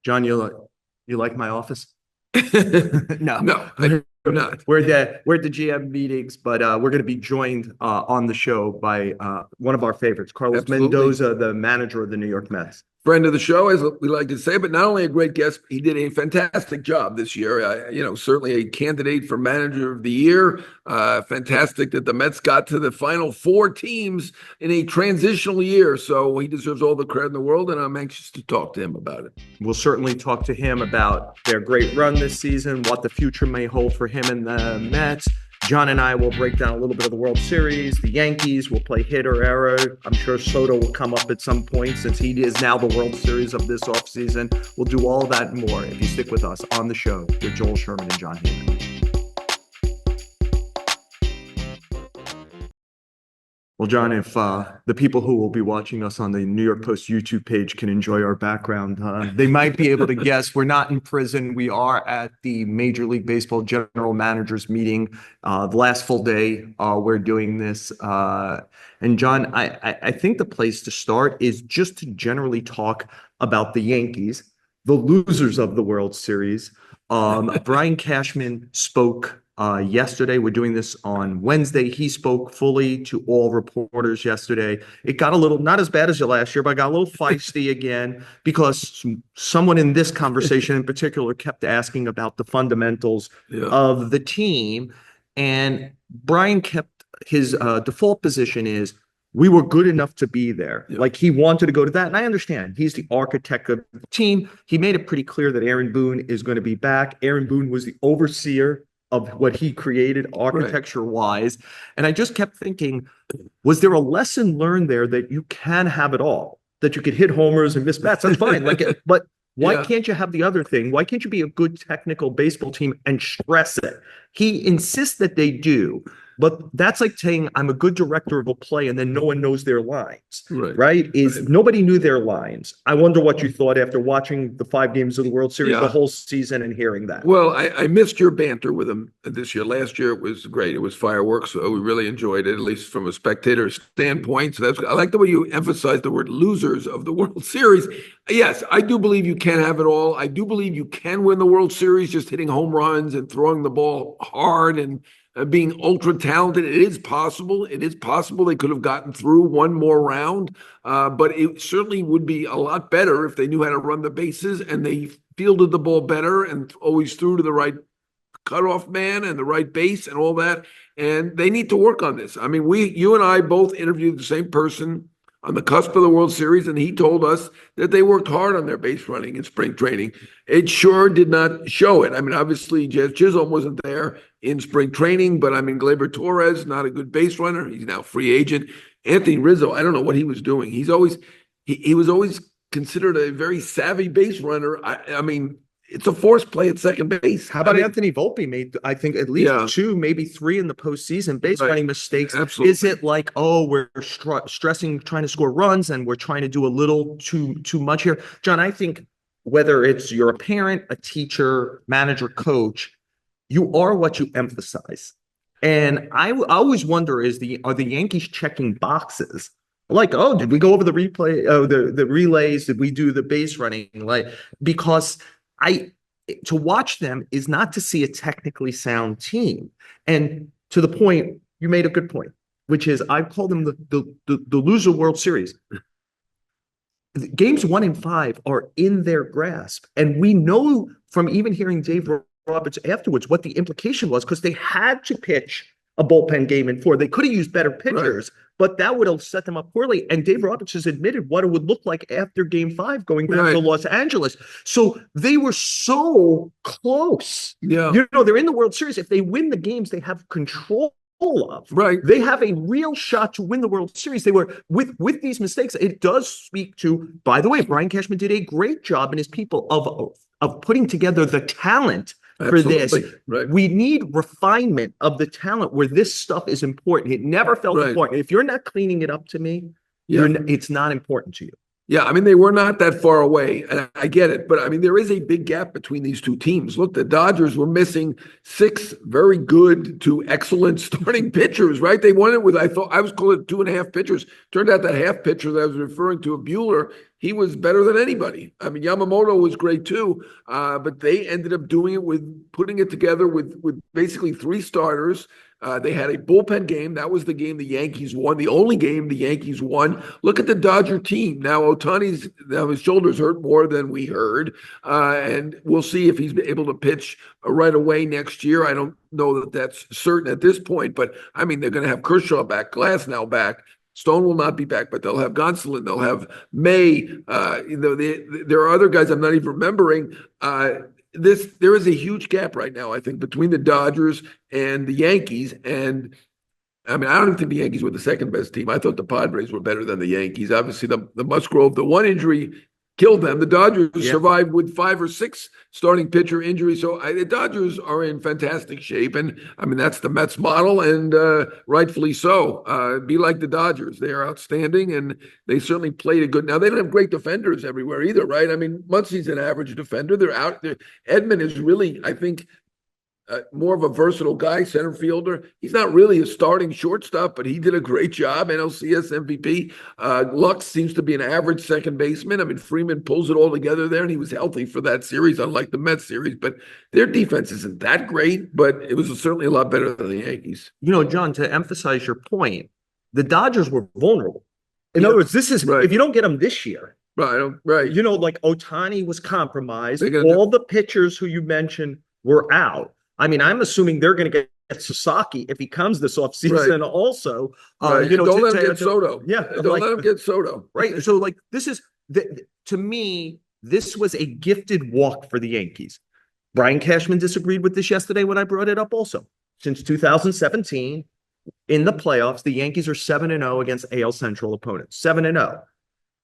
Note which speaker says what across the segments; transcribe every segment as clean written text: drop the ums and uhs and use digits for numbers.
Speaker 1: John, you like my office? No,
Speaker 2: No, I do not.
Speaker 1: we're at the GM meetings, but we're going to be joined on the show by one of our favorites, Carlos
Speaker 2: Absolutely.
Speaker 1: Mendoza, the manager of the New York Mets.
Speaker 2: Friend of the show, as we like to say, but not only a great guest, he did a fantastic job this year. Certainly a candidate for manager of the year. Fantastic that the Mets got to the final four teams in a transitional year. So he deserves all the credit in the world, and I'm anxious to talk to him about it.
Speaker 1: We'll certainly talk to him about their great run this season, what the future may hold for him and the Mets. John and I will break down a little bit of the World Series. The Yankees will play hit or error. I'm sure Soto will come up at some point since he is now the World Series of this offseason. We'll do all that and more if you stick with us on the show with Joel Sherman and Jon Heyman. Well, John, if the people who will be watching us on the New York Post YouTube page can enjoy our background, they might be able to guess we're not in prison. We are at the Major League Baseball general managers meeting. The last full day we're doing this. And John, I think the place to start is just to generally talk about the Yankees, the losers of the World Series. Brian Cashman spoke yesterday. We're doing this on Wednesday. He spoke fully to all reporters yesterday. It got a little, not as bad as last year, but I got a little feisty again because someone in this conversation in particular kept asking about the fundamentals of the team. And Brian kept his default position is we were good enough to be there. Like he wanted to go to that. And I understand he's the architect of the team. He made it pretty clear that Aaron Boone is going to be back. Aaron Boone was the overseer of what he created architecture-wise. And I just kept thinking, was there a lesson learned there that you can have it all? That you could hit homers and miss bats? That's fine. But why can't you have the other thing? Why can't you be a good technical baseball team and stress it? He insists that they do. But that's like saying I'm a good director of a play and then no one knows their lines, right? Nobody knew their lines. I wonder what you thought after watching the 5 games of the World Series, the whole season, and hearing that.
Speaker 2: Well, I missed your banter with him this year. Last year it was great. It was fireworks. So we really enjoyed it, at least from a spectator standpoint. So I like the way you emphasized the word losers of the World Series. Yes, I do believe you can have it all. I do believe you can win the World Series just hitting home runs and throwing the ball hard and being ultra talented. It is possible. It is possible they could have gotten through one more round, but it certainly would be a lot better if they knew how to run the bases and they fielded the ball better and always threw to the right cutoff man and the right base and all that. And they need to work on this. I mean, you and I both interviewed the same person on the cusp of the World Series, and he told us that they worked hard on their base running in spring training. It sure did not show it. I mean, obviously, Jazz Chisholm wasn't there in spring training, but I mean, Gleyber Torres, not a good base runner. He's now free agent. Anthony Rizzo, I don't know what he was doing. He was always considered a very savvy base runner. I mean, it's a force play at second base.
Speaker 1: How about Anthony Volpe made, I think, at least 2, maybe 3 in the postseason base running mistakes?
Speaker 2: Absolutely.
Speaker 1: Is it like, oh, we're stressing trying to score runs and we're trying to do a little too much here? John, I think whether it's you're a parent, a teacher, manager, coach, you are what you emphasize. And I always wonder are the Yankees checking boxes? Like, oh, did we go over the replay? Oh, the relays? Did we do the base running? Because to watch them is not to see a technically sound team. And to the point, you made a good point, which is I've called them the loser World Series. Games 1 and 5 are in their grasp. And we know from even hearing Dave Roberts afterwards what the implication was, because they had to pitch a bullpen game in 4. They could have used better pitchers, but that would have set them up poorly. And Dave Roberts has admitted what it would look like after game 5 going back to Los Angeles. So they were so close. They're in the World Series. If they win the games they have control of, they have a real shot to win the World Series. They were with these mistakes. It does speak to, by the way, Brian Cashman did a great job and his people of putting together the talent for this. We need refinement of the talent where this stuff is important. It never felt important. If you're not cleaning it up to me, it's not important to you.
Speaker 2: Yeah, I mean, they were not that far away, and I get it. But, I mean, there is a big gap between these two teams. Look, the Dodgers were missing 6 very good to excellent starting pitchers, right? They won it with, I was calling it 2.5 pitchers. Turned out that half pitcher that I was referring to, Buehler, he was better than anybody. I mean, Yamamoto was great too, but they ended up doing it with putting it together with basically three starters. They had a bullpen game. That was the game the Yankees won, the only game the Yankees won. Look at the Dodger team. Now, his shoulders hurt more than we heard. And we'll see if he's able to pitch right away next year. I don't know that that's certain at this point, but I mean, they're going to have Kershaw back, Glasnow back. Stone will not be back, but they'll have Gonsolin, they'll have May. There are other guys I'm not even remembering. There is a huge gap right now, I think, between the Dodgers and the Yankees. And I mean, I don't even think the Yankees were the second best team. I thought the Padres were better than the Yankees. Obviously, the Musgrove, the one injury killed them. The Dodgers survived with 5 or 6 starting pitcher injuries. So the Dodgers are in fantastic shape. And I mean, that's the Mets model, and rightfully so. Be like the Dodgers. They are outstanding, and they certainly played a good. Now, they don't have great defenders everywhere either, right? I mean, Muncie's an average defender. They're out there. Edman is really, I think, more of a versatile guy, center fielder. He's not really a starting shortstop, but he did a great job. NLCS MVP. Lux seems to be an average second baseman. I mean, Freeman pulls it all together there, and he was healthy for that series, unlike the Mets series. But their defense isn't that great, but it was certainly a lot better than the Yankees.
Speaker 1: John, to emphasize your point, the Dodgers were vulnerable. In other words, this is if you don't get them this year.
Speaker 2: Right.
Speaker 1: Like Ohtani was compromised. All the pitchers who you mentioned were out. I mean, I'm assuming they're going to get Sasaki if he comes this offseason also.
Speaker 2: Don't let him get Soto.
Speaker 1: Yeah.
Speaker 2: Don't let him get Soto.
Speaker 1: Right. So, this is, to me, this was a gifted walk for the Yankees. Brian Cashman disagreed with this yesterday when I brought it up also. Since 2017, in the playoffs, the Yankees are 7-0 against AL Central opponents. 7-0.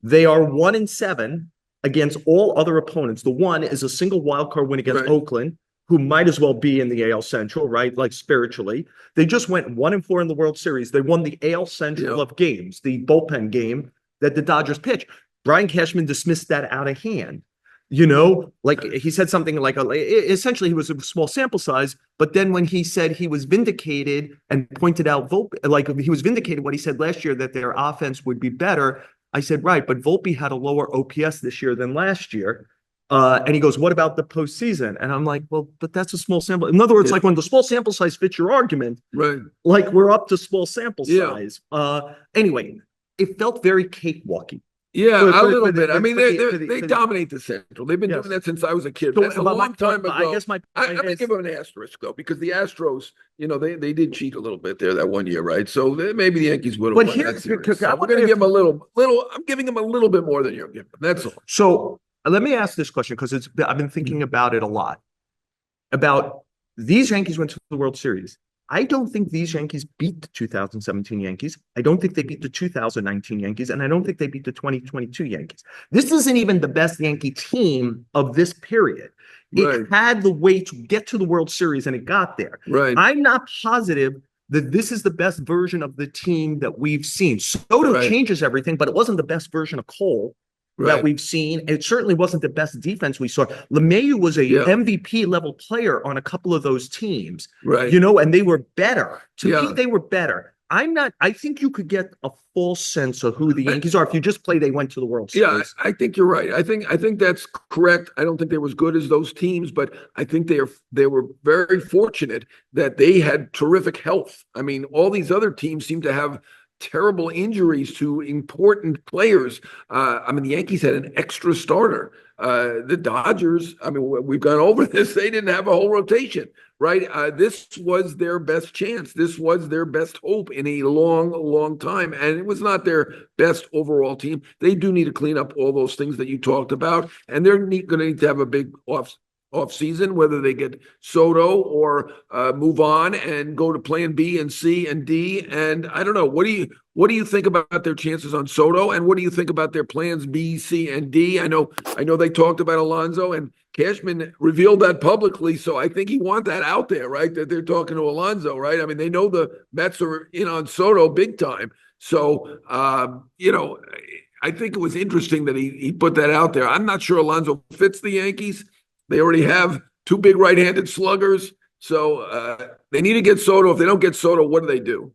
Speaker 1: They are 1-7 against all other opponents. The one is a single wild card win against Oakland, who might as well be in the AL Central, right? Like spiritually. They just went 1-4 in the World Series. They won the AL Central of games, the bullpen game that the Dodgers pitched. Brian Cashman dismissed that out of hand. He said something like, essentially he was a small sample size, but then when he said he was vindicated and pointed out Volpe, he was vindicated what he said last year, that their offense would be better. I said, right, but Volpe had a lower OPS this year than last year. And he goes, what about the postseason? And I'm like, well, but that's a small sample. In other words, like when the small sample size fits your argument,
Speaker 2: right?
Speaker 1: Like we're up to small sample size. Anyway, it felt very cakewalky.
Speaker 2: Yeah, a little bit. I mean, they dominate the Central. They've been doing that since I was a kid. That's a long time ago. I guess I'm going to give them an asterisk, though, because the Astros, they did cheat a little bit there that one year, right? So maybe the Yankees would have won that series. So I'm going to give them a little. I'm giving them a little bit more than you're giving them. That's all.
Speaker 1: So let me ask this question, because I've been thinking about it a lot. About these Yankees went to the World Series. I don't think these Yankees beat the 2017 Yankees. I don't think they beat the 2019 Yankees, and I don't think they beat the 2022 Yankees. This isn't even the best Yankee team of this period. It had the way to get to the World Series, and it got there.
Speaker 2: Right.
Speaker 1: I'm not positive that this is the best version of the team that we've seen. Soto changes everything, but it wasn't the best version of Cole that we've seen. It certainly wasn't the best defense we saw. LeMahieu was a MVP level player on a couple of those teams, and they were better. To me, they were better. I think you could get a full sense of who the Yankees are if you just play they went to the World Series.
Speaker 2: Yeah, I think you're right. I think that's correct. I don't think they were as good as those teams, but I think they were very fortunate that they had terrific health. I mean, all these other teams seem to have terrible injuries to important players. I mean, the Yankees had an extra starter. The Dodgers, I mean, we've gone over this. They didn't have a whole rotation, right? This was their best chance. This was their best hope in a long, long time. And it was not their best overall team. They do need to clean up all those things that you talked about. And they're going to need to have a big off season, whether they get Soto or move on and go to plan B and C and D. And I don't know, what do you think about their chances on Soto, and what do you think about their plans B, C, and D? I know they talked about Alonso, and Cashman revealed that publicly, so I think he wants that out there, right? That they're talking to Alonso, right? I mean, they know the Mets are in on Soto big time. So I think it was interesting that he put that out there. I'm not sure Alonso fits the Yankees. They already have 2 big right-handed sluggers, so they need to get Soto. If they don't get Soto, what do they do?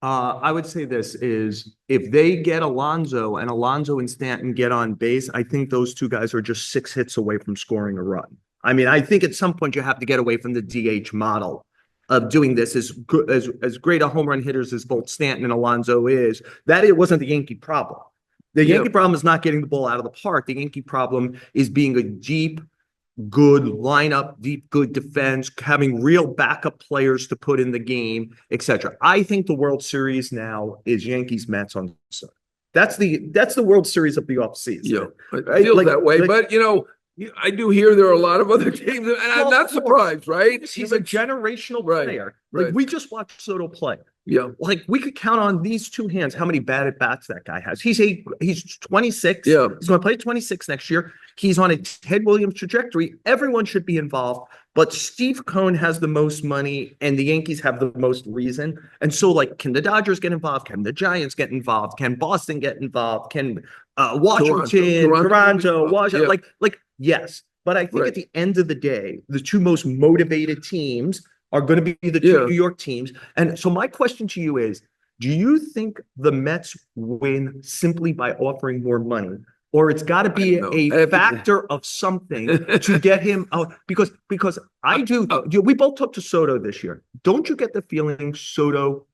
Speaker 1: I would say this is if they get Alonso and Alonso and Stanton get on base, I think those two guys are just 6 hits away from scoring a run. I mean, I think at some point you have to get away from the DH model of doing this as good as great a home run hitters as both Stanton and Alonso is. That it wasn't the Yankee problem. The Yankee problem is not getting the ball out of the park. The Yankee problem is being a deep, good lineup, deep, good defense, having real backup players to put in the game, etc. I think the World Series now is Yankees Mets on Sunday. That's the World Series of the offseason.
Speaker 2: Yeah, it feels that way. But I do hear there are a lot of other teams, and I'm not surprised, right?
Speaker 1: He's a generational player. Like we just watched Soto play.
Speaker 2: Yeah.
Speaker 1: Like we could count on these two hands how many bad at bats that guy has. He's 26.
Speaker 2: Yeah.
Speaker 1: He's going to play 26 next year. He's on a Ted Williams trajectory. Everyone should be involved, but Steve Cohen has the most money and the Yankees have the most reason. And so like, can the Dodgers get involved? Can the Giants get involved? Can Boston get involved? Can Washington, Toronto, Washington, like, yes. But I think at the end of the day, the two most motivated teams are going to be the two New York teams. And so my question to you is, do you think the Mets win simply by offering more money? Or it's got to be a factor of something to get him out? Because we both talked to Soto this year. Don't you get the feeling Soto,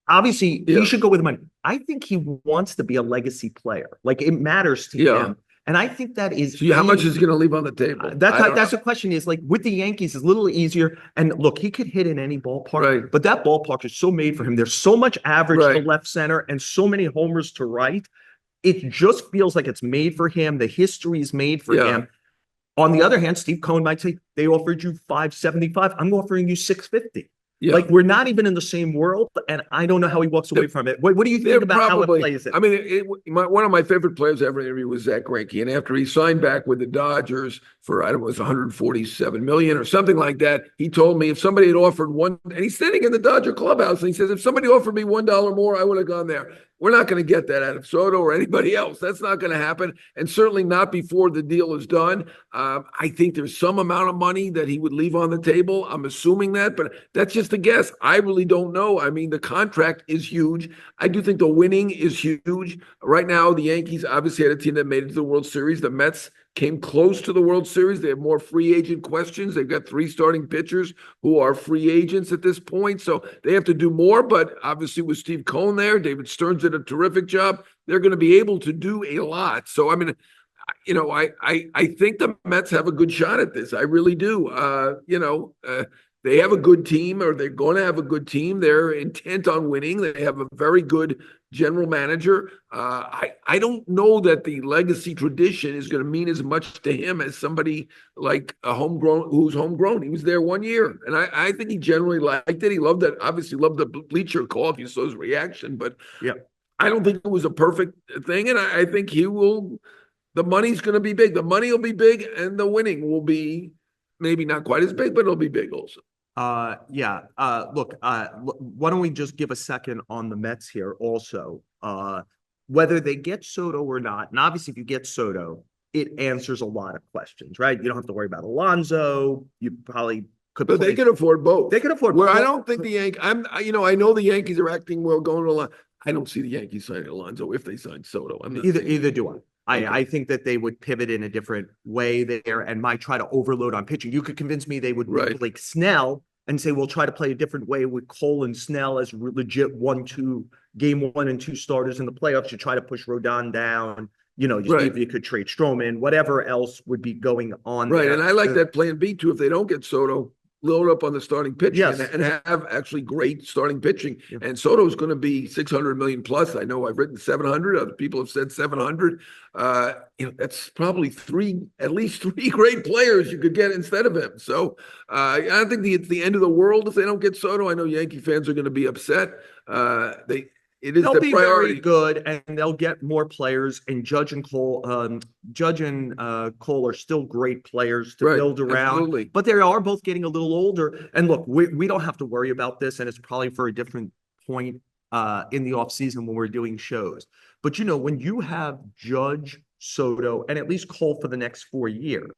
Speaker 1: obviously he should go with money. I think he wants to be a legacy player. Like it matters to him. And I think that is.
Speaker 2: So how much is going to leave on the table?
Speaker 1: That's the question. Is like with the Yankees, it's a little easier. And look, he could hit in any ballpark, but that ballpark is so made for him. There's so much average to left center and so many homers to right. It just feels like it's made for him. The history is made for him. On the other hand, Steve Cohen might say they offered you $575. I'm offering you $650. Yeah. Like we're not even in the same world, and I don't know how he walks away from it. What do you think about how it plays it?
Speaker 2: I mean, one of my favorite players I ever interviewed was Zach Greinke, and after he signed back with the Dodgers for I don't know, it was $147 million or something like that, he told me if somebody had offered one, and he's sitting in the Dodger clubhouse, and he says if somebody offered me $1 more, I would have gone there. We're not going to get that out of Soto or anybody else. That's not going to happen, and certainly not before the deal is done. I think there's some amount of money that he would leave on the table. I'm assuming that, but that's just a guess. I really don't know. I mean, the contract is huge. I do think the winning is huge. Right now, the Yankees obviously had a team that made it to the World Series. The Mets came close to the World Series. They have more free agent questions. They've got 3 starting pitchers who are free agents at this point. So they have to do more, but obviously with Steve Cohen there, David Stearns did a terrific job. They're going to be able to do a lot. So, I mean, I think the Mets have a good shot at this. I really do. They have a good team, or they're going to have a good team. They're intent on winning. They have a very good general manager. I don't know that the legacy tradition is going to mean as much to him as somebody like who's homegrown. He was there 1 year, and I think he generally liked it. He loved it. Obviously, loved the bleacher call if you saw his reaction. But I don't think it was a perfect thing, and I think he will. The money's going to be big. The money will be big, and the winning will be maybe not quite as big, but it'll be big also.
Speaker 1: Look, why don't we just give a second on the Mets here also? Whether they get Soto or not, and obviously if you get Soto, it answers a lot of questions, right? You don't have to worry about Alonso. You probably could.
Speaker 2: But they can afford both.
Speaker 1: They can afford
Speaker 2: both.
Speaker 1: Well,
Speaker 2: I don't think the Yankees. I know the Yankees are acting well going to Alonso. I don't see the Yankees signing Alonso if they sign Soto.
Speaker 1: Either do I. I think that they would pivot in a different way there and might try to overload on pitching. You could convince me they would make like Snell and say, we'll try to play a different way with Cole and Snell as legit game 1 and 2 starters in the playoffs. You try to push Rodon down, see if you could trade Stroman, whatever else would be going on.
Speaker 2: Right.
Speaker 1: There.
Speaker 2: And I like that plan B too. If they don't get Soto, load up on the starting pitching and have actually great starting pitching. Yeah. And Soto's going to be 600 million plus. I know I've written 700. Other people have said 700. That's probably at least three great players you could get instead of him. So I don't think it's the end of the world if they don't get Soto. I know Yankee fans are going to be upset. They'll
Speaker 1: be
Speaker 2: priority.
Speaker 1: Very good, and they'll get more players. And Judge and Cole are still great players to build around.
Speaker 2: Absolutely.
Speaker 1: But they are both getting a little older. And look, we don't have to worry about this, and it's probably for a different point in the offseason when we're doing shows. But when you have Judge, Soto, and at least Cole for the next 4 years,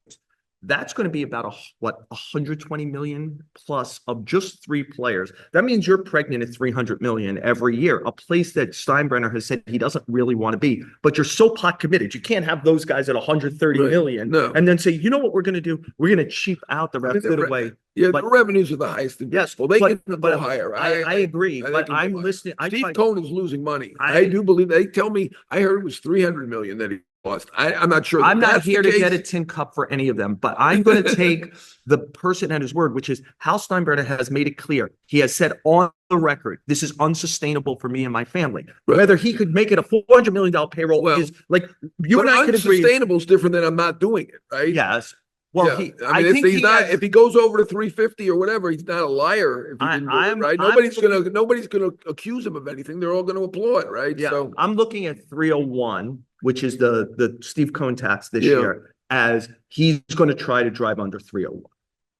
Speaker 1: that's going to be about 120 million plus of just three players. That means you're pregnant at 300 million every year, a place that Steinbrenner has said he doesn't really want to be, but you're so pot committed. You can't have those guys at 130 million
Speaker 2: No.
Speaker 1: and then say, you know what we're going to do? We're going to cheap out the rest of the way.
Speaker 2: Yeah,
Speaker 1: but,
Speaker 2: the revenues are the highest in baseball. They can go higher.
Speaker 1: I agree, but I'm listening.
Speaker 2: Steve Cohen is losing money. I do believe they tell me. I heard it was 300 million that he lost. I'm not sure.
Speaker 1: I'm not here to get a tin cup for any of them, but I'm going to take the person at his word, which is Hal Steinbrenner has made it clear. He has said on the record, this is unsustainable for me and my family. Right. Whether he could make it a $400 million payroll is like, you and I could agree.
Speaker 2: Unsustainable is different than I'm not doing it, right?
Speaker 1: Yes. Well,
Speaker 2: yeah. If he goes over to 350 or whatever, he's not a liar. If he didn't do it, right? Nobody's gonna accuse him of anything. They're all gonna applaud, right?
Speaker 1: Yeah. So I'm looking at 301, which is the Steve Cohen tax this year, as he's going to try to drive under 301.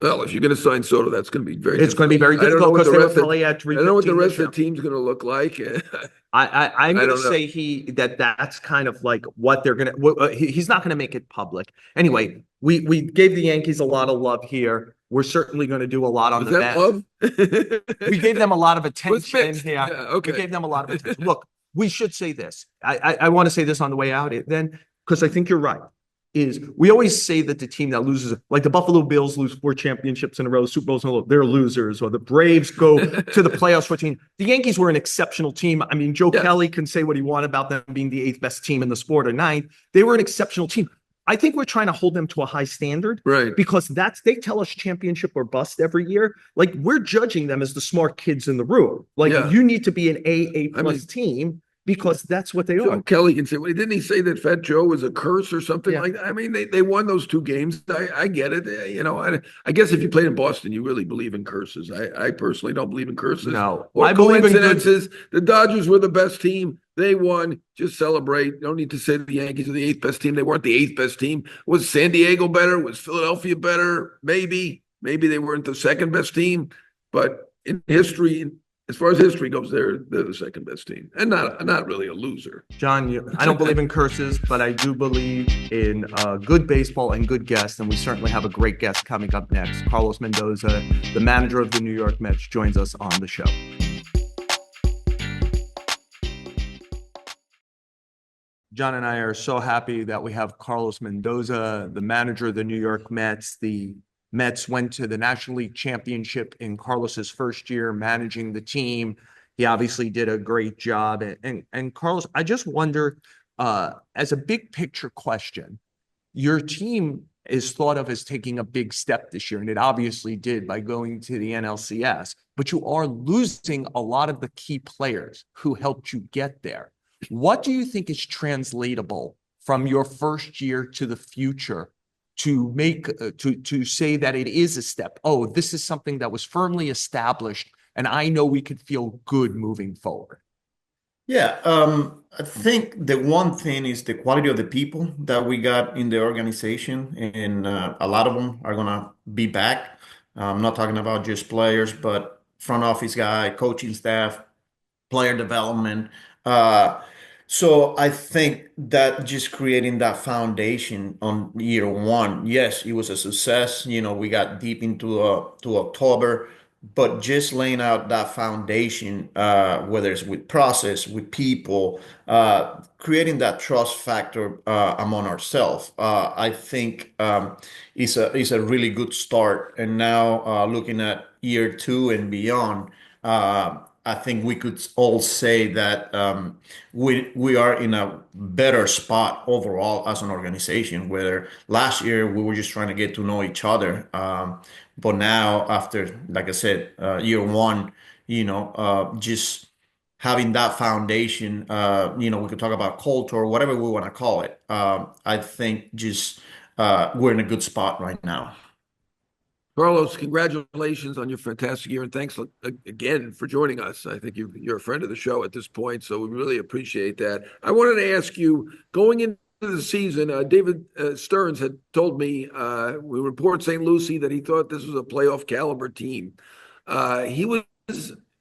Speaker 2: Well, if you're going to sign Soto, that's going to be very.
Speaker 1: It's going to be very difficult because they were probably at 315.
Speaker 2: I don't know what the rest of the team's going to look like.
Speaker 1: I'm going to say that's kind of like what they're going to. He's not going to make it public. Anyway, we gave the Yankees a lot of love here. We're certainly going to do a lot on the bench.
Speaker 2: Love?
Speaker 1: We gave them a lot of attention here.
Speaker 2: Yeah, okay.
Speaker 1: We gave them a lot of attention. Look, we should say this. I want to say this on the way out then, because I think you're right. Is we always say that the team that loses, like the Buffalo Bills lose 4 championships in a row, Super Bowls in a row, they're losers, or the Braves go to the playoffs 14. The Yankees were an exceptional team. I mean, Joe Kelly can say what he wants about them being the 8th best team in the sport or 9th. They were an exceptional team. I think we're trying to hold them to a high standard,
Speaker 2: right?
Speaker 1: Because they tell us championship or bust every year. Like, we're judging them as the smart kids in the room. Like, you need to be an A plus team. Because that's what they are.
Speaker 2: Kelly can say, well, didn't he say that Fat Joe was a curse or something like that? I mean, they won those 2 games. I get it. You know, I guess if you played in Boston, you really believe in curses. I personally don't believe in curses.
Speaker 1: No.
Speaker 2: Or coincidences. The Dodgers were the best team. They won. Just celebrate. You don't need to say the Yankees are the 8th best team. They weren't the 8th best team. Was San Diego better? Was Philadelphia better? Maybe. Maybe they weren't the 2nd best team. But in history, as far as history goes, they're the 2nd best team, and not really a loser.
Speaker 1: John, I don't believe in curses, but I do believe in good baseball and good guests, and we certainly have a great guest coming up next. Carlos Mendoza, the manager of the New York Mets, joins us on the show. John and I are so happy that we have Carlos Mendoza, the manager of the New York Mets. The Mets went to the National League Championship in Carlos's first year managing the team. He obviously did a great job. And Carlos, I just wonder, as a big picture question, your team is thought of as taking a big step this year, and it obviously did by going to the NLCS, but you are losing a lot of the key players who helped you get there. What do you think is translatable from your first year to the future to make to say that it is a step? Oh, this is something that was firmly established, and I know we could feel good moving forward.
Speaker 3: Yeah, I think the one thing is the quality of the people that we got in the organization, and a lot of them are gonna be back. I'm not talking about just players, but front office guy, coaching staff, player development. So I think that just creating that foundation on year 1, yes, it was a success. You know, we got deep into to October, but just laying out that foundation, whether it's with process, with people, creating that trust factor among ourselves, I think is a really good start. And now looking at year 2 and beyond, I think we could all say that we are in a better spot overall as an organization. Whether last year we were just trying to get to know each other, but now after, like I said, year 1, just having that foundation, we could talk about culture or whatever we want to call it. I think just we're in a good spot right now.
Speaker 2: Carlos, congratulations on your fantastic year, and thanks again for joining us. I think you're a friend of the show at this point, so we really appreciate that. I wanted to ask you, going into the season, David Stearns had told me, we report St. Lucie, that he thought this was a playoff caliber team. He was,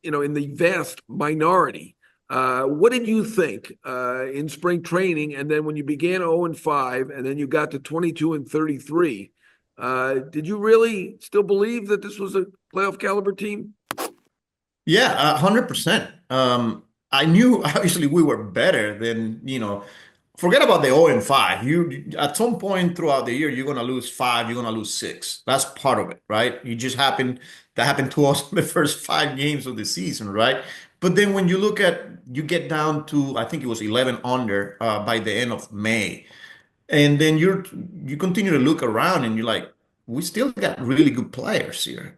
Speaker 2: in the vast minority. What did you think in spring training, and then when you began 0-5, and then you got to 22-33? Did you really still believe that this was a playoff caliber team?
Speaker 3: Yeah, 100%. I knew obviously we were better than, forget about the 0 and 5. You at some point throughout the year, you're gonna lose five, you're gonna lose six. That's part of it, right? That happened to us in the first 5 games of the season, right? But then when you get down to, I think it was 11 under by the end of May. And then you continue to look around and you're like, we still got really good players here.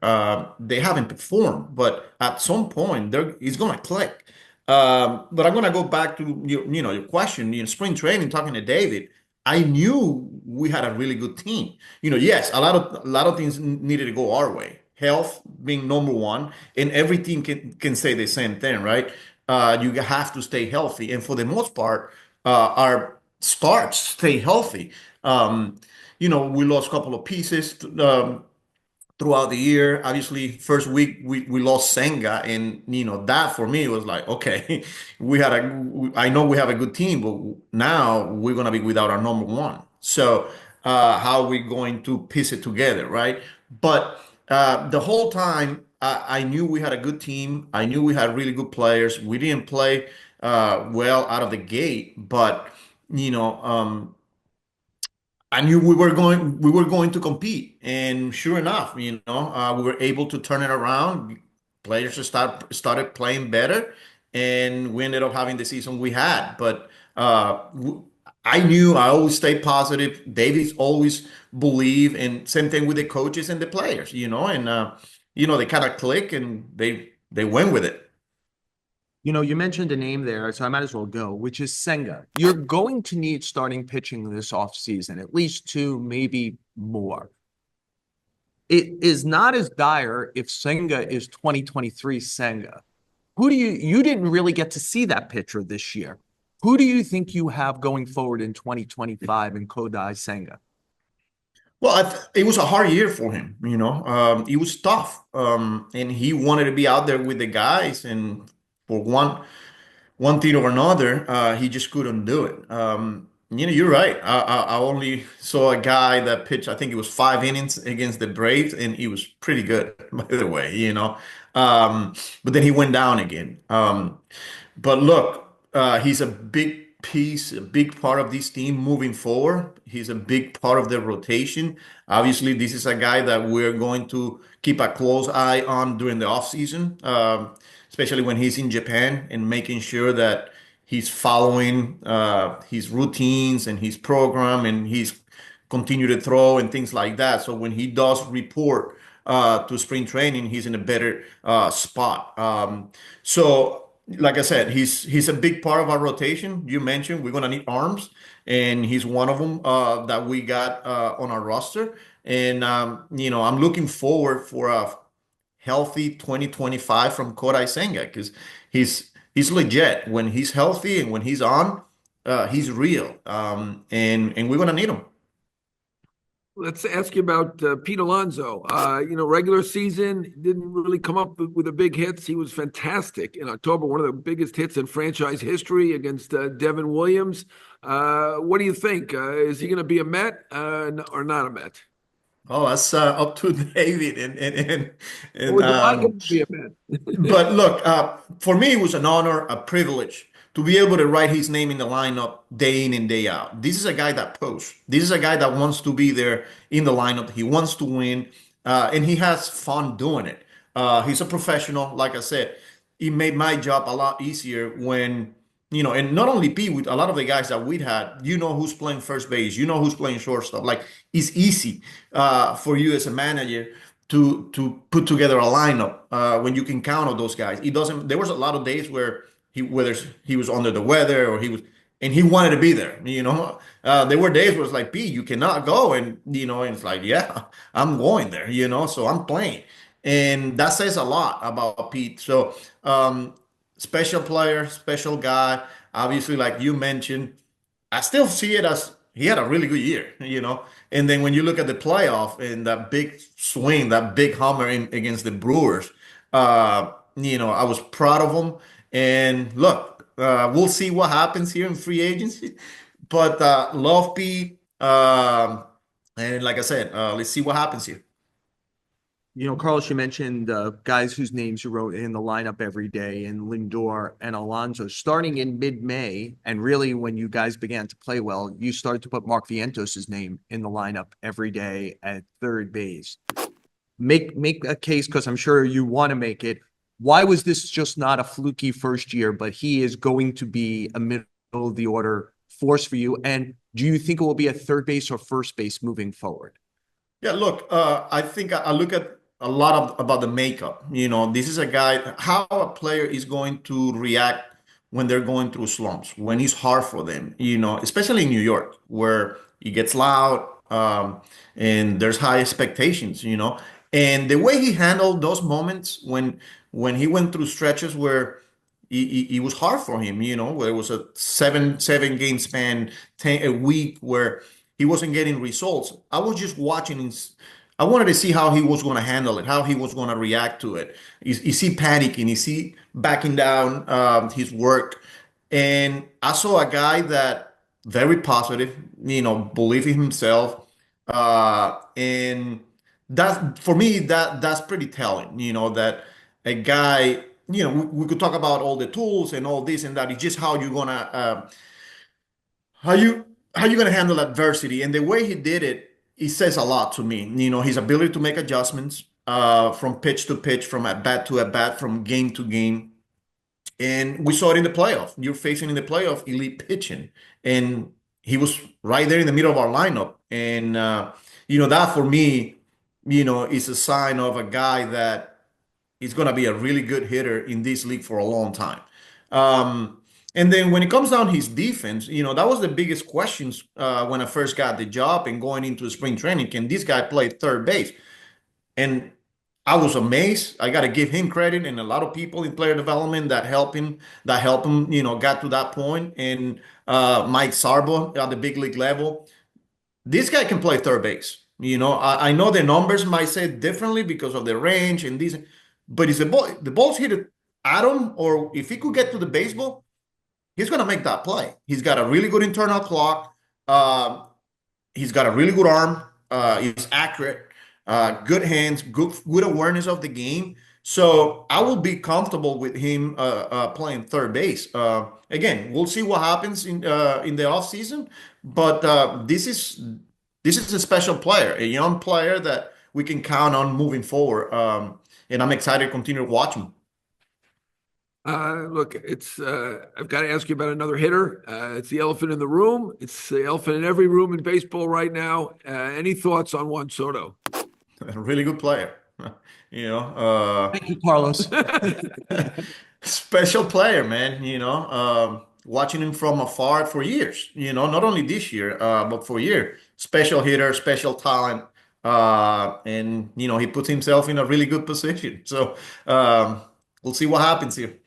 Speaker 3: They haven't performed, but at some point, it's gonna click. But I'm gonna go back to your question. Spring training, talking to David, I knew we had a really good team. Yes, a lot of things needed to go our way. Health being number one, and every team can say the same thing, right? You have to stay healthy, and for the most part, our starts stay healthy. Um, we lost a couple of pieces throughout the year. Obviously, first week we lost Senga, and that for me was like, okay, I know we have a good team, but now we're gonna be without our number one. So how are we going to piece it together, right? But the whole time, I knew we had a good team. I knew we had really good players. We didn't play well out of the gate, but you know, I knew we were going to compete, and sure enough, we were able to turn it around. Players just started playing better, and we ended up having the season we had. But I knew I always stay positive. Davies always believe, and same thing with the coaches and the players, and they kind of click and they went with it.
Speaker 1: You mentioned a name there, so I might as well go, which is Senga. You're going to need starting pitching this offseason, at least two, maybe more. It is not as dire if Senga is 2023 Senga. You didn't really get to see that pitcher this year. Who do you think you have going forward in 2025 in Kodai Senga?
Speaker 3: Well, it was a hard year for him. It was tough, and he wanted to be out there with the guys, and for one thing or another, he just couldn't do it. You're right. I only saw a guy that pitched, I think it was 5 innings against the Braves, and he was pretty good, by the way, but then he went down again. But look, he's a big piece, a big part of this team moving forward. He's a big part of the rotation. Obviously, this is a guy that we're going to keep a close eye on during the offseason, especially when he's in Japan, and making sure that he's following his routines and his program, and he's continue to throw and things like that. So when he does report to spring training, he's in a better spot. So like I said, he's a big part of our rotation. You mentioned we're gonna need arms, and he's one of them that we got on our roster. And I'm looking forward for a healthy 2025 from Kodai Senga, because he's legit. When he's healthy and when he's on, he's real. And we're gonna need him.
Speaker 2: Let's ask you about Pete Alonso. Regular season didn't really come up with the big hits. He was fantastic in October, one of the biggest hits in franchise history against Devin Williams. What do you think? Is he going to be a Met or not a Met?
Speaker 3: Oh, that's up to David and
Speaker 2: Or do I get to be a Met?
Speaker 3: but look, for me, it was an honor, a privilege to be able to write his name in the lineup day in and day out. This is a guy that posts. This is a guy that wants to be there in the lineup. He wants to win, and he has fun doing it. He's a professional. Like I said, it made my job a lot easier when, and not only Pete, with a lot of the guys that we'd had, who's playing first base, who's playing shortstop. Like, it's easy for you as a manager to put together a lineup when you can count on those guys. It doesn't. There was a lot of days where whether he was under the weather or and he wanted to be there. There were days where it's like, Pete, you cannot go, and and it's like, yeah, I'm going there. So I'm playing, and that says a lot about Pete. So special player, special guy. Obviously, like you mentioned, I still see it as he had a really good year. And then when you look at the playoff and that big swing, that big hammer against the Brewers, I was proud of him. And look, we'll see what happens here in free agency. But love Pete. And like I said, let's see what happens here.
Speaker 1: Carlos, you mentioned guys whose names you wrote in the lineup every day, and Lindor and Alonso. Starting in mid-May, and really when you guys began to play well, you started to put Mark Vientos' name in the lineup every day at third base. Make a case, because I'm sure you want to make it. Why was this just not a fluky first year, but he is going to be a middle of the order force for you? And do you think it will be at third base or first base moving forward?
Speaker 3: Yeah, look, I think I look at a lot of about the makeup. This is a guy, how a player is going to react when they're going through slumps, when it's hard for them, especially in New York, where it gets loud, and there's high expectations. And the way he handled those moments when he went through stretches where it was hard for him, where it was a seven game span, 10 a week where he wasn't getting results. I was just watching. I wanted to see how he was going to handle it, how he was going to react to it. Is he panicking? Is he backing down his work? And I saw a guy that very positive, believe in himself, and that for me that's pretty telling. That a guy. We could talk about all the tools and all this and that. It's just how you're gonna how you how you gonna handle adversity, and the way he did it, it says a lot to me. His ability to make adjustments from pitch to pitch, from at bat to at bat, from game to game, and we saw it in the playoff. You're facing in the playoff elite pitching, and he was right there in the middle of our lineup, and that for me, is a sign of a guy that he's going to be a really good hitter in this league for a long time. Um, and then when it comes down to his defense, that was the biggest questions when I first got the job and going into spring training. Can this guy play third base? And I was amazed. I got to give him credit, and a lot of people in player development that help him, got to that point. And Mike Sarbo at the big league level, this guy can play third base. I know the numbers might say differently because of the range and these, but if the ball's hit at him, or if he could get to the baseball, he's gonna make that play. He's got a really good internal clock. Uh, he's got a really good arm. He's accurate. Good hands. Good awareness of the game. So I will be comfortable with him playing third base. Again, we'll see what happens in the offseason, but this is a special player, a young player that we can count on moving forward. And I'm excited to continue to watch him.
Speaker 2: Look, I've got to ask you about another hitter. It's the elephant in the room. It's the elephant in every room in baseball right now. Any thoughts on Juan Soto?
Speaker 3: A really good player.
Speaker 1: Thank you, Carlos.
Speaker 3: Special player, man. Watching him from afar for years. Not only this year, but for years. Special hitter, special talent, and he puts himself in a really good position. So we'll see what happens here.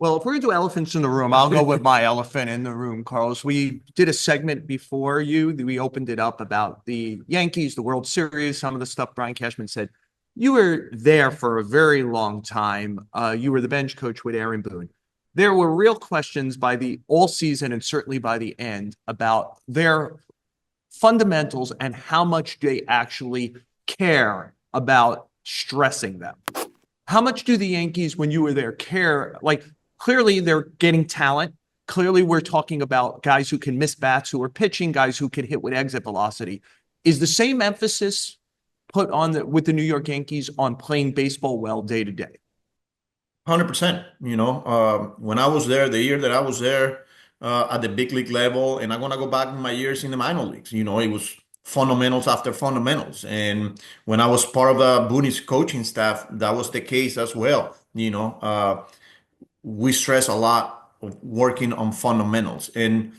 Speaker 1: Well, if we're going to do elephants in the room, I'll go with my elephant in the room, Carlos. We did a segment before you. We opened it up about the Yankees, the World Series, some of the stuff Brian Cashman said. You were there for a very long time. You were the bench coach with Aaron Boone. There were real questions by the all season and certainly by the end about their fundamentals and how much they actually care about stressing them. How much do the Yankees, when you were there, care? Like, clearly they're getting talent. Clearly we're talking about guys who can miss bats, who are pitching, guys who can hit with exit velocity. Is the same emphasis put on with the New York Yankees on playing baseball well day to day?
Speaker 3: 100%. When I was there, the year that I was there at the big league level, and I'm gonna go back in my years in the minor leagues. It was fundamentals after fundamentals. And when I was part of Boone's coaching staff, that was the case as well. We stress a lot of working on fundamentals, and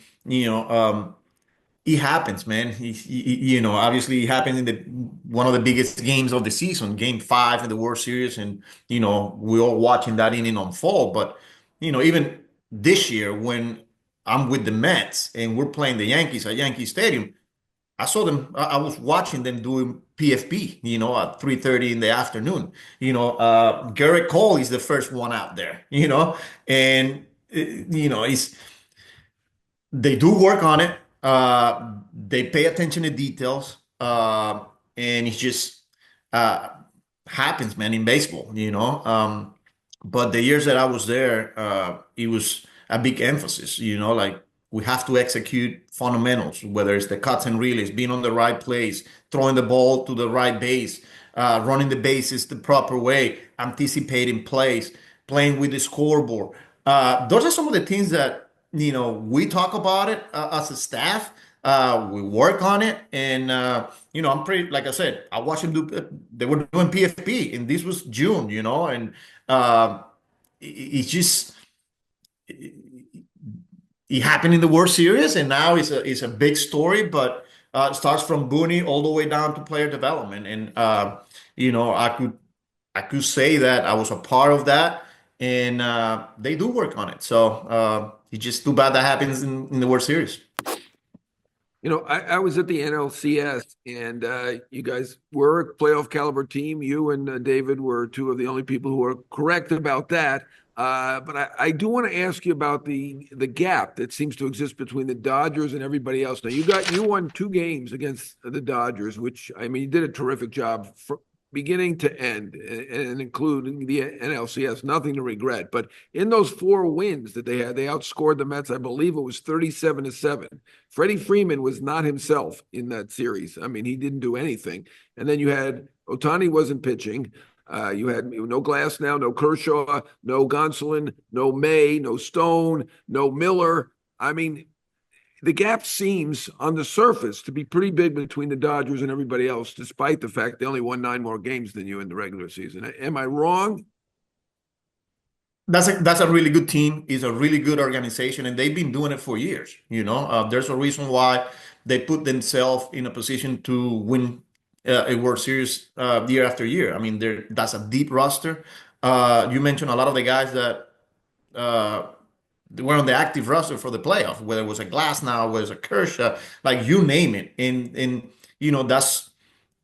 Speaker 3: it happens, man. Obviously, it happened in the one of the biggest games of the season, Game 5 in the World Series, and we're all watching that inning unfold. But even this year, when I'm with the Mets and we're playing the Yankees at Yankee Stadium, I saw them. I was watching them doing PFP, at 3:30 in the afternoon. Garrett Cole is the first one out there. And he's they do work on it. They pay attention to details, and it just uh, happens, man, in baseball, you know. But the years that I was there, it was a big emphasis, you know, like we have to execute fundamentals, whether it's the cuts and relays, being on the right place, throwing the ball to the right base, running the bases the proper way, anticipating plays, playing with the scoreboard. Those are some of the things that, you know, we talk about it as a staff. We work on it, and you know, I'm pretty. Like I said, I watched them do. They were doing PFP, and this was June, you know, and uh, it's just it happened in the World Series, and now it's a big story. But it starts from Booney all the way down to player development, and you know, I could say that I was a part of that, and they do work on it. So it's just too bad that happens in the World Series.
Speaker 2: You know, I was at the NLCS, and you guys were a playoff caliber team. You and David were two of the only people who were correct about that. But I do want to ask you about the gap that seems to exist between the Dodgers and everybody else. Now, you won 2 games against the Dodgers, which, I mean, you did a terrific job beginning to end, and including the NLCS, nothing to regret. But in those 4 wins that they had, they outscored the Mets. I believe it was 37-7. Freddie Freeman was not himself in that series. I mean, he didn't do anything. And then you had Ohtani wasn't pitching. You had no Glass now, no Kershaw, no Gonsolin, no May, no Stone, no Miller. I mean, the gap seems on the surface to be pretty big between the Dodgers and everybody else, despite the fact they only won 9 more games than you in the regular season. Am I wrong?
Speaker 3: That's a really good team. It's a really good organization, and they've been doing it for years. You know, there's a reason why they put themselves in a position to win a World Series year after year. I mean, that's a deep roster. You mentioned a lot of the guys that uh, they were on the active roster for the playoff, whether it was a Glass now, whether it was a Kershaw, like you name it. And you know, that's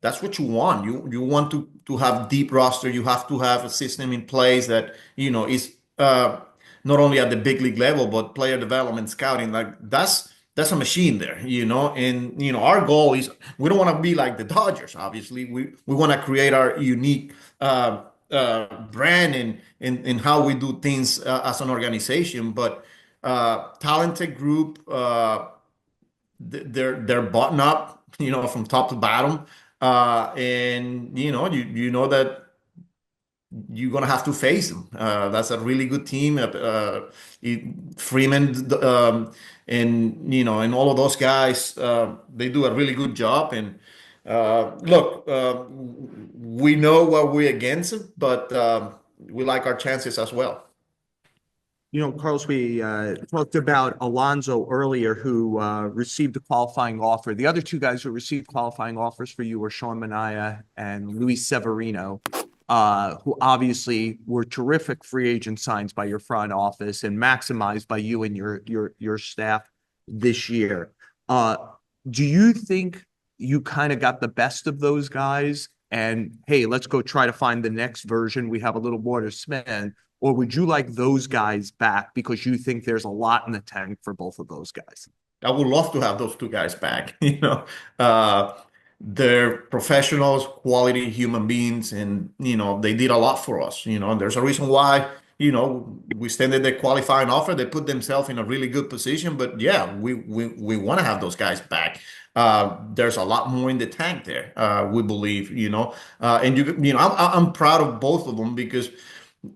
Speaker 3: what you want. You want to have deep roster. You have to have a system in place that, you know, is not only at the big league level, but player development, scouting. Like that's a machine there, you know. And you know, our goal is we don't want to be like the Dodgers. Obviously, we want to create our unique brand and how we do things as an organization. But talented group. They're button up, you know, from top to bottom, and you know, you know that you're gonna have to face them. That's a really good team. Freeman, and you know, and all of those guys, they do a really good job. And look, we know what we're against, but we like our chances as well.
Speaker 1: You know, Carlos, we talked about Alonso earlier, who received a qualifying offer. The other 2 guys who received qualifying offers for you were Sean Manaea and Luis Severino, who obviously were terrific free agent signs by your front office and maximized by you and your staff this year. Do you think you kind of got the best of those guys? And hey, let's go try to find the next version. We have a little more to spend. Or would you like those guys back because you think there's a lot in the tank for both of those guys?
Speaker 3: I would love to have those 2 guys back. You know, uh, they're professionals, quality human beings, and you know they did a lot for us. You know, and there's a reason why, you know, we extended the qualifying offer. They put themselves in a really good position. But yeah, we want to have those guys back. There's a lot more in the tank there. We believe, you know, and you know, I'm proud of both of them because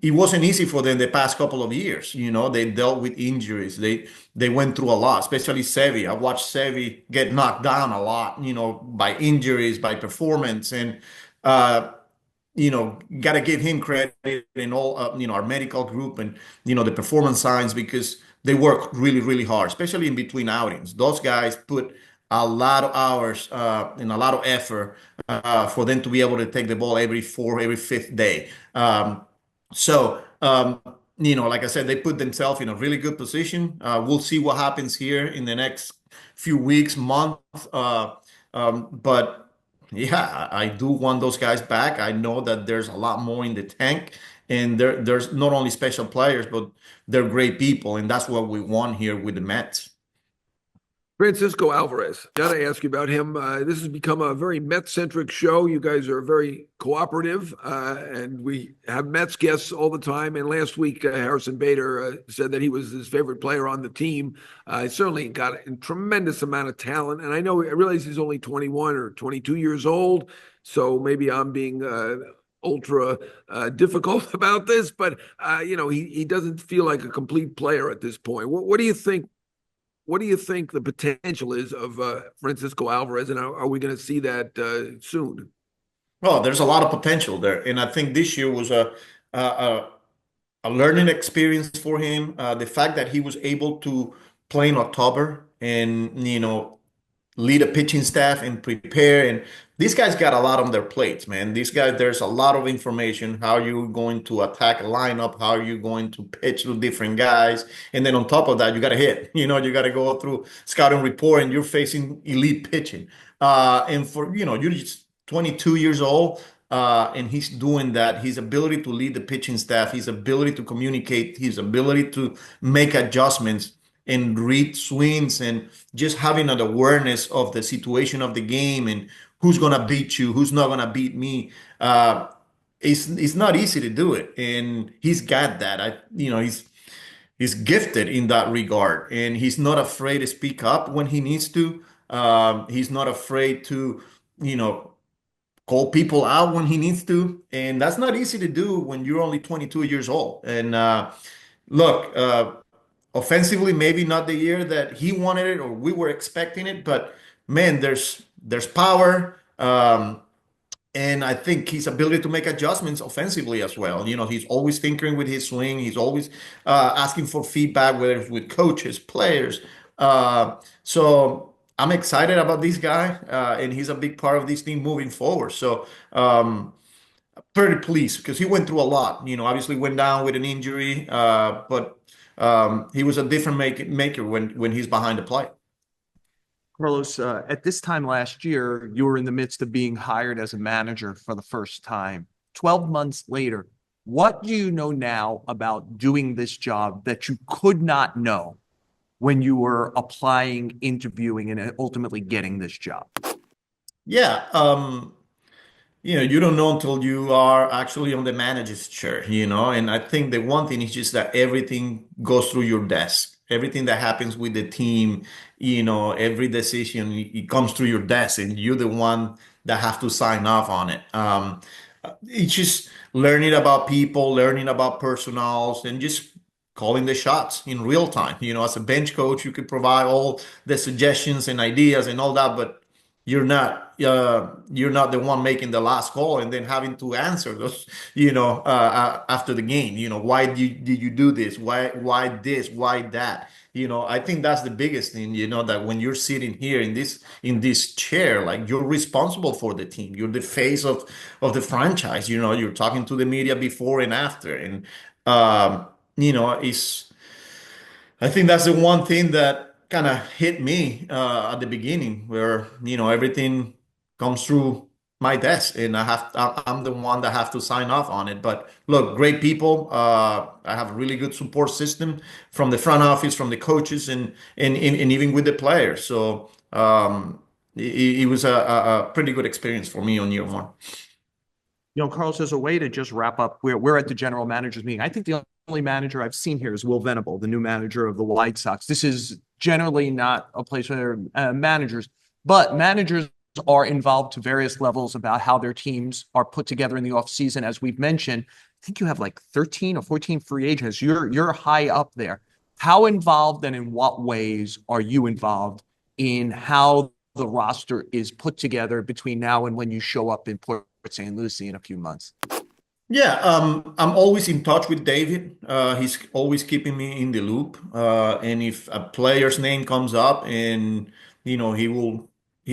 Speaker 3: it wasn't easy for them the past couple of years. You know, they dealt with injuries. They went through a lot, especially Sevy. I watched Sevy get knocked down a lot, you know, by injuries, by performance, and uh, you know, got to give him credit and all, you know, our medical group and you know the performance science because they work really, really hard, especially in between outings. Those guys put a lot of hours and a lot of effort for them to be able to take the ball every fifth day. So, you know, like I said, they put themselves in a really good position. We'll see what happens here in the next few weeks, month. But yeah, I do want those guys back. I know that there's a lot more in the tank, and there's not only special players, but they're great people, and that's what we want here with the Mets.
Speaker 2: Francisco Alvarez. Got to ask you about him. This has become a very Mets-centric show. You guys are very cooperative, and we have Mets guests all the time. And last week, Harrison Bader said that he was his favorite player on the team. He certainly got a tremendous amount of talent. And I realize he's only 21 or 22 years old, so maybe I'm being ultra difficult about this, but he doesn't feel like a complete player at this point. What do you think? What do you think the potential is of Francisco Alvarez, and are we going to see that soon?
Speaker 3: Well, there's a lot of potential there, and I think this year was a, a learning experience for him. The fact that he was able to play in October and lead a pitching staff and prepare. And these guys got a lot on their plates, man. These guys, there's a lot of information. How you're going to attack a lineup, how you're going to pitch to different guys. And then on top of that, you got to hit. You got to go through scouting report and you're facing elite pitching. And for, you're just 22 years old. And he's doing that. His ability to lead the pitching staff, his ability to communicate, his ability to make adjustments and read swings, and just having an awareness of the situation of the game and who's going to beat you, who's not going to beat me. It's not easy to do it. And he's got that. He's gifted in that regard, and he's not afraid to speak up when he needs to. He's not afraid to, call people out when he needs to. And that's not easy to do when you're only 22 years old. And look, offensively, maybe not the year that he wanted it or we were expecting it, but man, there's power. And I think his ability to make adjustments offensively as well. He's always tinkering with his swing. He's always asking for feedback, whether it's with coaches, players. So I'm excited about this guy, and he's a big part of this team moving forward. So pretty pleased because he went through a lot. Obviously went down with an injury, but he was a different maker when he's behind the plate.
Speaker 1: Carlos, at this time last year, you were in the midst of being hired as a manager for the first time. 12 months later, what do you know now about doing this job that you could not know when you were applying, interviewing, and ultimately getting this job?
Speaker 3: Yeah. You don't know until you are actually on the manager's chair, and I think the one thing is just that everything goes through your desk. Everything that happens with the team, every decision, it comes through your desk and you're the one that have to sign off on it. It's just learning about people, learning about personals, and just calling the shots in real time. As a bench coach, you could provide all the suggestions and ideas and all that, but you're not the one making the last call and then having to answer those, after the game. Why did you do this? Why this? Why that? I think that's the biggest thing. That when you're sitting here in this chair, like, you're responsible for the team. You're the face of the franchise. You're talking to the media before and after, and I think that's the one thing that kind of hit me at the beginning, where everything comes through my desk, and I'm the one that have to sign off on it. But look, great people. I have a really good support system from the front office, from the coaches, and even with the players. So it was a pretty good experience for me on year one.
Speaker 1: Carlos, as a way to just wrap up, we're at the general managers meeting. I think the only manager I've seen here is Will Venable, the new manager of the White Sox. This is generally not a place where managers are involved to various levels about how their teams are put together in the offseason. As we've mentioned, I think you have like 13 or 14 free agents. You're high up there. How involved and in what ways are you involved in how the roster is put together between now and when you show up in Port St. Lucie in a few months?
Speaker 3: Yeah, I'm always in touch with David. He's always keeping me in the loop. And if a player's name comes up, and he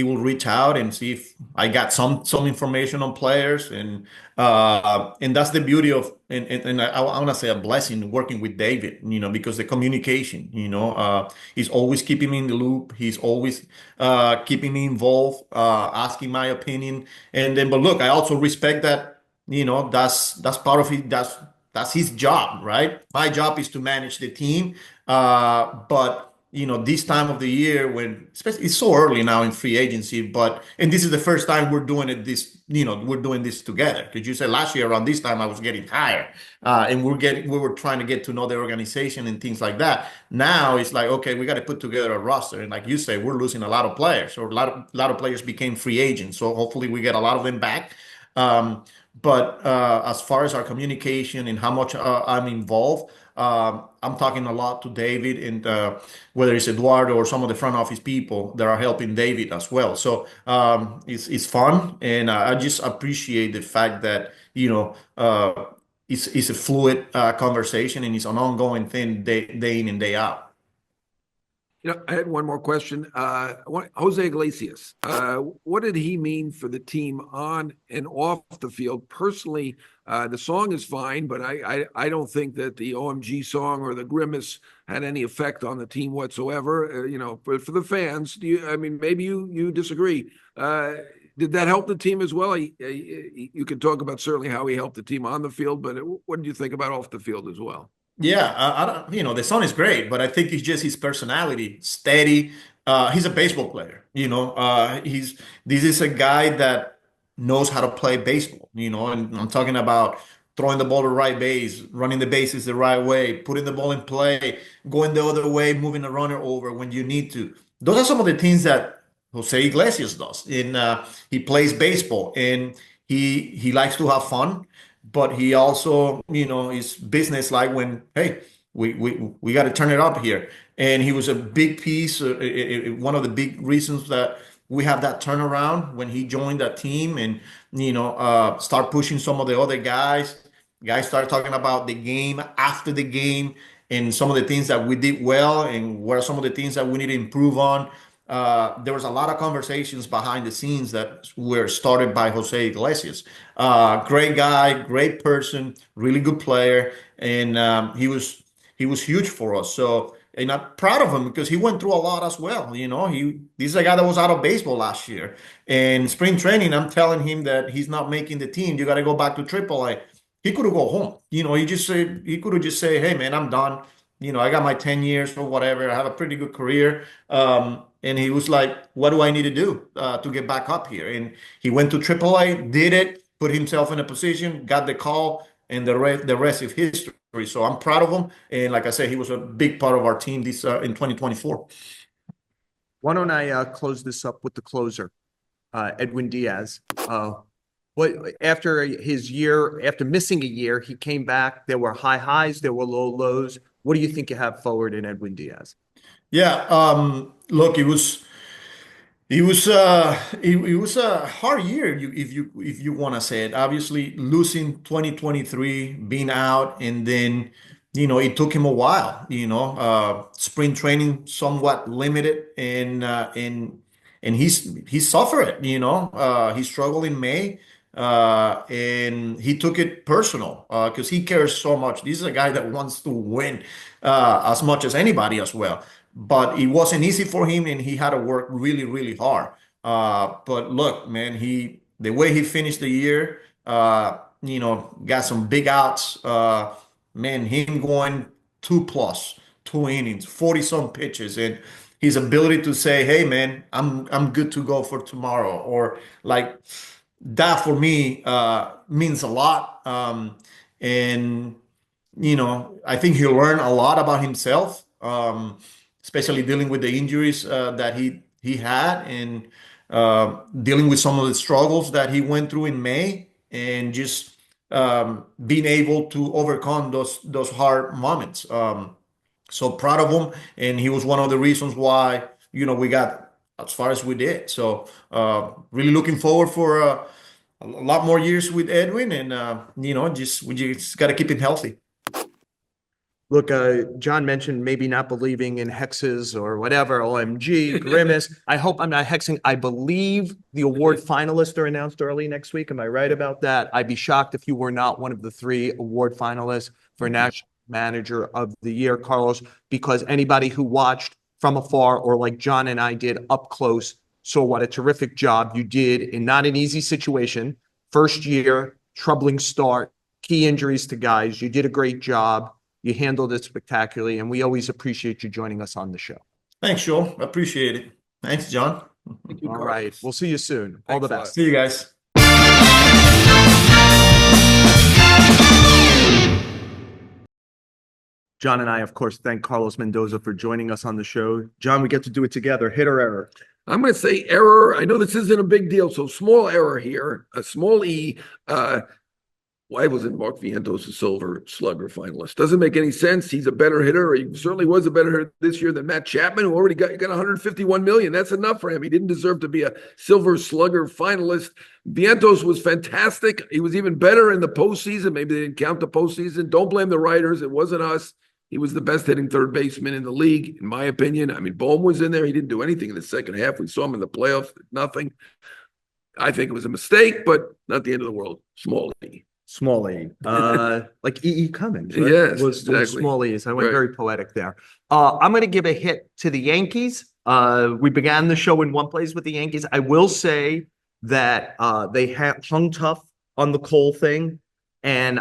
Speaker 3: will reach out and see if I got some information on players, and that's the beauty of, and I want to say a blessing working with David, because the communication, he's always keeping me in the loop. He's always keeping me involved, asking my opinion, but look, I also respect that. That's part of it. That's his job, right? My job is to manage the team, but this time of the year when, especially it's so early now in free agency, and this is the first time we're doing it we're doing this together. Because you said last year around this time I was getting tired, and we were trying to get to know the organization and things like that. Now it's like, okay, we got to put together a roster, and like you say, we're losing a lot of players, or a lot of players became free agents. So hopefully we get a lot of them back. Um, but as far as our communication and how much I'm involved, I'm talking a lot to David, and whether it's Eduardo or some of the front office people that are helping David as well. So it's fun, and I just appreciate the fact that it's a fluid conversation, and it's an ongoing thing day in and day out.
Speaker 2: I had one more question. Jose Iglesias, what did he mean for the team on and off the field? Personally, the song is fine, but I don't think that the OMG song or the Grimace had any effect on the team whatsoever. But for the fans, maybe you disagree. Did that help the team as well? You can talk about certainly how he helped the team on the field, but what did you think about off the field as well?
Speaker 3: Yeah, I don't, the song is great, but I think it's just his personality, steady. He's a baseball player, this is a guy that knows how to play baseball, and I'm talking about throwing the ball to right base, running the bases the right way, putting the ball in play, going the other way, moving the runner over when you need to. Those are some of the things that Jose Iglesias does. And he plays baseball, and he likes to have fun, but he also, is business like when, hey, we got to turn it up here. And he was a big piece, one of the big reasons that we have that turnaround when he joined that team, and start pushing some of the other guys. Guys started talking about the game after the game, and some of the things that we did well, and what are some of the things that we need to improve on. There was a lot of conversations behind the scenes that were started by Jose Iglesias. Great guy, great person, really good player, and he was huge for us. So, and I'm proud of him because he went through a lot as well. This is a guy that was out of baseball last year, and spring training. I'm telling him that he's not making the team. You got to go back to AAA. He could have go home. He could have just said, "Hey, man, I'm done. I got my 10 years or whatever. I have a pretty good career." And he was like, "What do I need to do to get back up here?" And he went to AAA, did it, put himself in a position, got the call, and the rest is history. So I'm proud of him. And like I said, he was a big part of our team this in 2024.
Speaker 1: Why don't I close this up with the closer, Edwin Diaz? After missing a year, he came back. There were high highs, there were low lows. What do you think you have forward in Edwin Diaz?
Speaker 3: Yeah, look, it was a hard year, if you want to say it. Obviously, losing 2023, being out, and then it took him a while. Spring training somewhat limited, and he suffered it. He struggled in May, and he took it personal because he cares so much. This is a guy that wants to win as much as anybody as well. But it wasn't easy for him, and he had to work really, really hard. But look, man, the way he finished the year, got some big outs. Man, him going 2+, 2 innings, 40 some pitches, and his ability to say, "Hey, man, I'm good to go for tomorrow," or like that for me means a lot. And I think he learned a lot about himself, especially dealing with the injuries that he had, and dealing with some of the struggles that he went through in May, and just being able to overcome those hard moments. So proud of him, and he was one of the reasons why we got as far as we did. So really looking forward for a lot more years with Edwin, and we just got to keep him healthy.
Speaker 1: Look, John mentioned maybe not believing in hexes or whatever, OMG, Grimace. I hope I'm not hexing. I believe the award finalists are announced early next week. Am I right about that? I'd be shocked if you were not one of the 3 award finalists for National Manager of the Year, Carlos, because anybody who watched from afar, or like John and I did up close, saw what a terrific job you did in not an easy situation. First year, troubling start, key injuries to guys. You did a great job. You handled it spectacularly, and we always appreciate you joining us on the show.
Speaker 3: Thanks, Joel. Appreciate it. Thanks, John.
Speaker 2: Thank you,
Speaker 1: All
Speaker 2: Carlos.
Speaker 1: right. We'll see you soon. All the
Speaker 2: Thanks a lot.
Speaker 1: best.
Speaker 3: See you guys.
Speaker 1: John and I, of course, thank Carlos Mendoza for joining us on the show. John, we get to do it together. Hit or error?
Speaker 2: I'm going to say error. I know this isn't a big deal, so small error here, a small E. Why wasn't Mark Vientos a Silver Slugger finalist? Doesn't make any sense. He's a better hitter. He certainly was a better hitter this year than Matt Chapman, who already got 151 million. That's enough for him. He didn't deserve to be a Silver Slugger finalist. Vientos was fantastic. He was even better in the postseason. Maybe they didn't count the postseason. Don't blame the writers. It wasn't us. He was the best hitting third baseman in the league, in my opinion. I mean, Bohm was in there. He didn't do anything in the second half. We saw him in the playoffs. Nothing. I think it was a mistake, but not the end of the world. Small E.
Speaker 1: Small E. Like E.E. Cummings, right?
Speaker 2: Yes,
Speaker 1: was
Speaker 2: exactly.
Speaker 1: small E's. I went
Speaker 2: Right.
Speaker 1: very poetic there. I'm going to give a hit to the Yankees. We began the show in one place with the Yankees. I will say that they hung tough on the Cole thing, and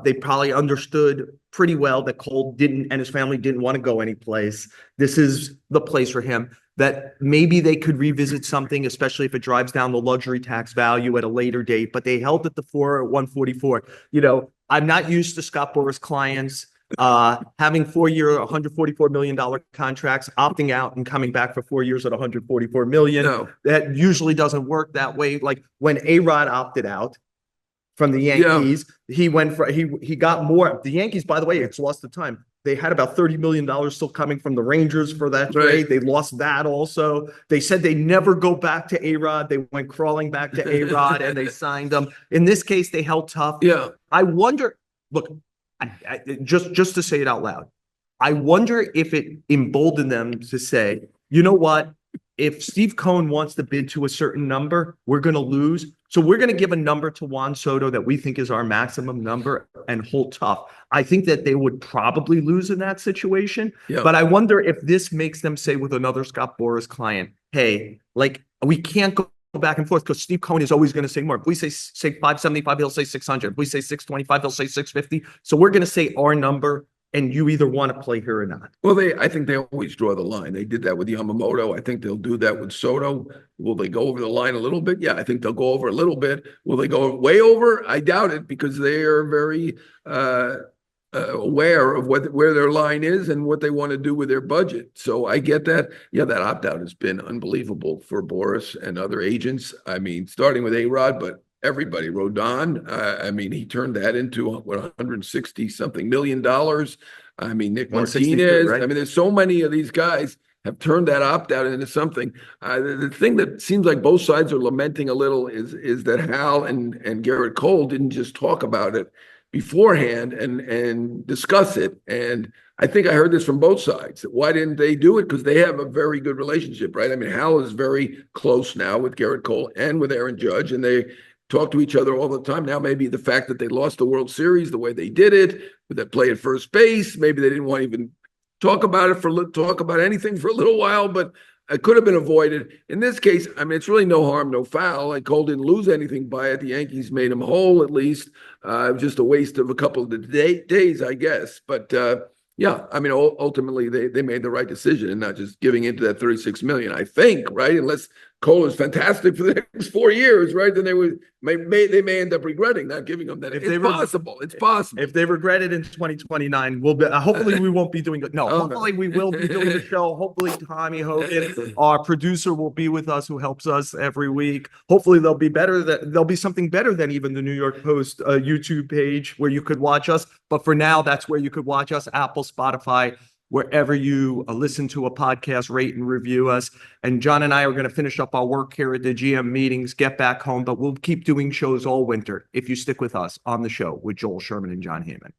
Speaker 1: they probably understood pretty well that Cole didn't and his family didn't want to go anyplace. This is the place for him. That maybe they could revisit something, especially if it drives down the luxury tax value at a later date, but they held it the 144. You know, I'm not used to Scott Boras clients having 4-year, $144 million contracts, opting out and coming back for 4 years at $144 million.
Speaker 2: No.
Speaker 1: That usually doesn't work that way. Like when A-Rod opted out from the Yankees, he went for he got more. The Yankees, by the way, it's lost the time. They had about $30 million still coming from the Rangers for that trade.
Speaker 2: Right.
Speaker 1: They lost that also. They said they never go back to A-Rod. They went crawling back to A-Rod and they signed him. In this case, they held tough.
Speaker 2: Yeah.
Speaker 1: I wonder, look, just to say it out loud, I wonder if it emboldened them to say, you know what? If Steve Cohen wants to bid to a certain number, we're going to lose. So we're going to give a number to Juan Soto that we think is our maximum number and hold tough. I think that they would probably lose in that situation.
Speaker 2: Yeah.
Speaker 1: But I wonder if this makes them say with another Scott Boras client, hey, like we can't go back and forth because Steve Cohen is always going to say more. If we say 575, he'll say 600. If we say 625, he'll say 650. So we're going to say our number. And you either want to play here or not.
Speaker 2: Well, I think they always draw the line. They did that with Yamamoto. I think they'll do that with Soto. Will they go over the line a little bit? Yeah, I think they'll go over a little bit. Will they go way over? I doubt it because they are very aware of where their line is and what they want to do with their budget. So I get that. Yeah, that opt-out has been unbelievable for Boras and other agents. I mean, starting with A-Rod, but everybody, Rodon, I mean, he turned that into what, 160 something $million. I mean, Nick Martinez.
Speaker 1: Right?
Speaker 2: I mean, there's so many of these guys have turned that opt-out into something. The thing that seems like both sides are lamenting a little is that Hal and Garrett Cole didn't just talk about it beforehand and discuss it. And I think I heard this from both sides. Why didn't they do it? Because they have a very good relationship, right? I mean, Hal is very close now with Garrett Cole and with Aaron Judge, and they talk to each other all the time. Now, maybe the fact that they lost the World Series the way they did it, with that play at first base, maybe they didn't want to even talk about anything for a little while, but it could have been avoided. In this case, I mean, it's really no harm, no foul. Like Cole didn't lose anything by it. The Yankees made him whole, at least. It was just a waste of a couple of days, I guess. But yeah, I mean, ultimately they made the right decision and not just giving into that 36 million, I think, right? Unless Cole is fantastic for the next 4 years, right? Then they may end up regretting not giving him that. It's possible. It's possible.
Speaker 1: If they regret it in 2029, we'll be. Hopefully, we won't be doing it. No, hopefully we will be doing the show. Hopefully, Tommy Hogan, our producer, will be with us, who helps us every week. Hopefully, there'll be something better than even the New York Post YouTube page where you could watch us. But for now, that's where you could watch us: Apple, Spotify, wherever you listen to a podcast, rate and review us. And John and I are going to finish up our work here at the GM meetings, get back home, but we'll keep doing shows all winter if you stick with us on the show with Joel, Sherman, and Jon Heyman.